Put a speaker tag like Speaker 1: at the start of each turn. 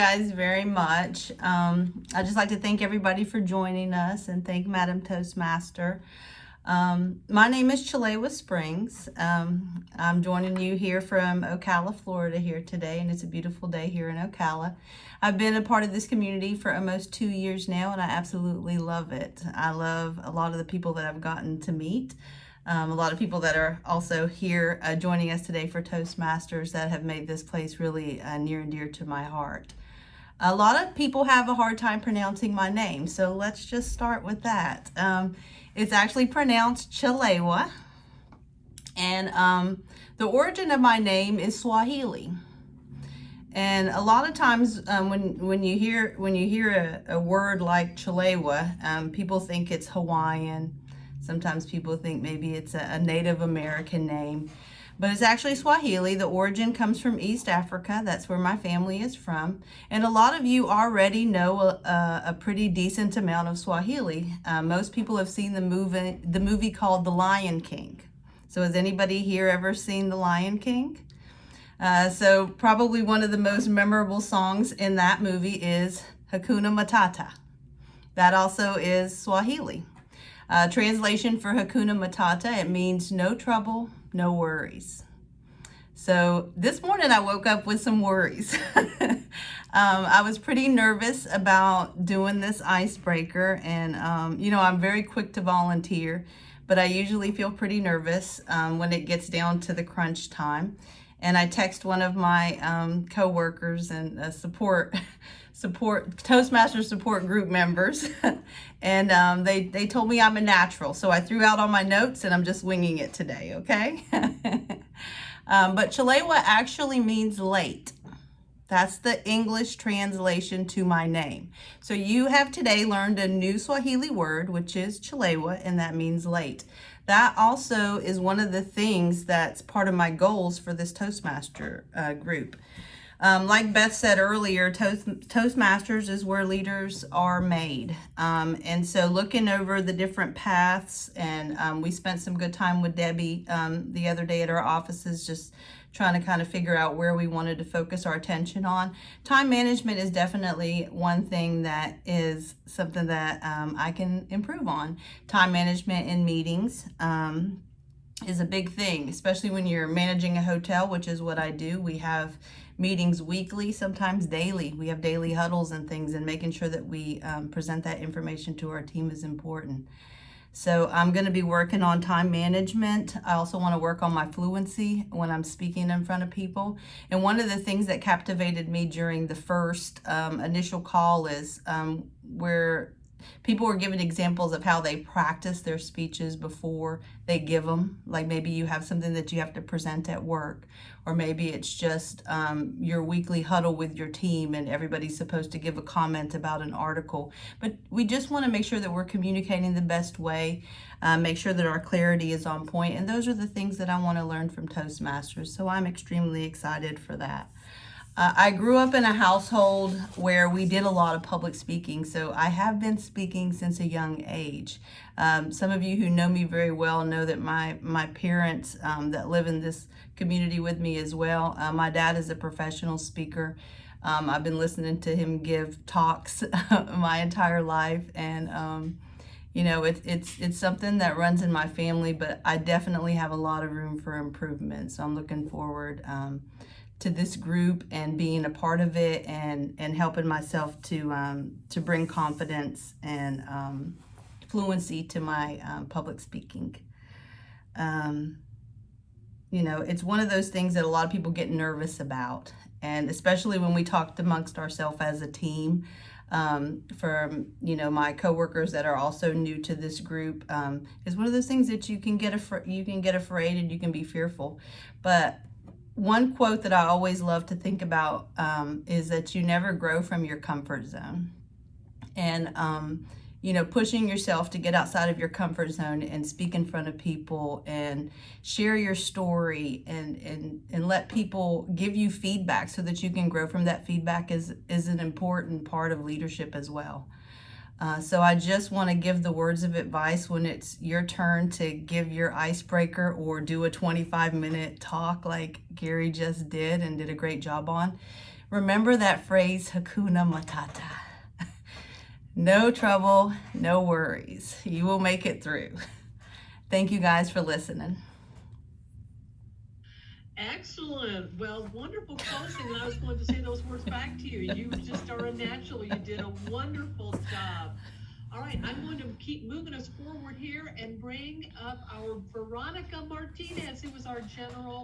Speaker 1: Guys very much. I'd just like to thank everybody for joining us and thank Madam Toastmaster. My name is Chelewa Springs. I'm joining you here from Ocala, Florida here today, and it's a beautiful day here in Ocala. I've been a part of this community for almost 2 years now, and I absolutely love it. I love a lot of the people that I've gotten to meet. A lot of people that are also here joining us today for Toastmasters that have made this place really near and dear to my heart. A lot of people have a hard time pronouncing my name, so let's just start with that. It's actually pronounced Chelewa, and the origin of my name is Swahili. And a lot of times when you hear a word like Chelewa, people think it's Hawaiian. Sometimes people think maybe it's a Native American name, but it's actually Swahili. The origin comes from East Africa. That's where my family is from. And a lot of you already know a pretty decent amount of Swahili. Most people have seen the movie called The Lion King. So has anybody here ever seen The Lion King? So probably one of the most memorable songs in that movie is Hakuna Matata. That also is Swahili. Translation for Hakuna Matata, it means no trouble, no worries. So this morning I woke up with some worries. I was pretty nervous about doing this icebreaker, and I'm very quick to volunteer, but I usually feel pretty nervous when it gets down to the crunch time. And I text one of my co-workers and Toastmaster support group members, and they told me I'm a natural. So I threw out all my notes, and I'm just winging it today, okay? But Chelewa actually means late. That's the English translation to my name. So you have today learned a new Swahili word, which is Chelewa, and that means late. That also is one of the things that's part of my goals for this Toastmaster group. Like Beth said earlier, Toastmasters is where leaders are made. And so looking over the different paths, and we spent some good time with Debbie the other day at our offices, just trying to kind of figure out where we wanted to focus our attention on. Time management is definitely one thing that is something that I can improve on. Time management in meetings is a big thing, especially when you're managing a hotel, which is what I do. We have meetings weekly, sometimes daily. We have daily huddles and things, and making sure that we present that information to our team is important. So I'm going to be working on time management. I also want to work on my fluency when I'm speaking in front of people. And one of the things that captivated me during the first initial call is where people were giving examples of how they practice their speeches before they give them. Like maybe you have something that you have to present at work, or maybe it's just your weekly huddle with your team and everybody's supposed to give a comment about an article. But we just want to make sure that we're communicating the best way, make sure that our clarity is on point. And those are the things that I want to learn from Toastmasters. So I'm extremely excited for that. I grew up in a household where we did a lot of public speaking, so I have been speaking since a young age. Some of you who know me very well know that my parents that live in this community with me as well, my dad is a professional speaker. I've been listening to him give talks my entire life, and it's something that runs in my family, but I definitely have a lot of room for improvement. So I'm looking forward to this group and being a part of it, and helping myself to bring confidence and fluency to my public speaking. It's one of those things that a lot of people get nervous about, and especially when we talked amongst ourselves as a team. For my coworkers that are also new to this group, is one of those things that you can get afraid and you can be fearful. But one quote that I always love to think about is that you never grow from your comfort zone. And pushing yourself to get outside of your comfort zone and speak in front of people and share your story and let people give you feedback so that you can grow from that feedback is an important part of leadership as well. So I just want to give the words of advice when it's your turn to give your icebreaker or do a 25-minute talk like Gary just did and did a great job on. Remember that phrase, Hakuna Matata. No trouble, no worries. You will make it through. Thank you guys for listening.
Speaker 2: Excellent. Well, wonderful closing. And I was going to say those words back to you. You just are a natural. You did a wonderful job. All right, I'm going to keep moving us forward here and bring up our Veronica Martinez, who was our general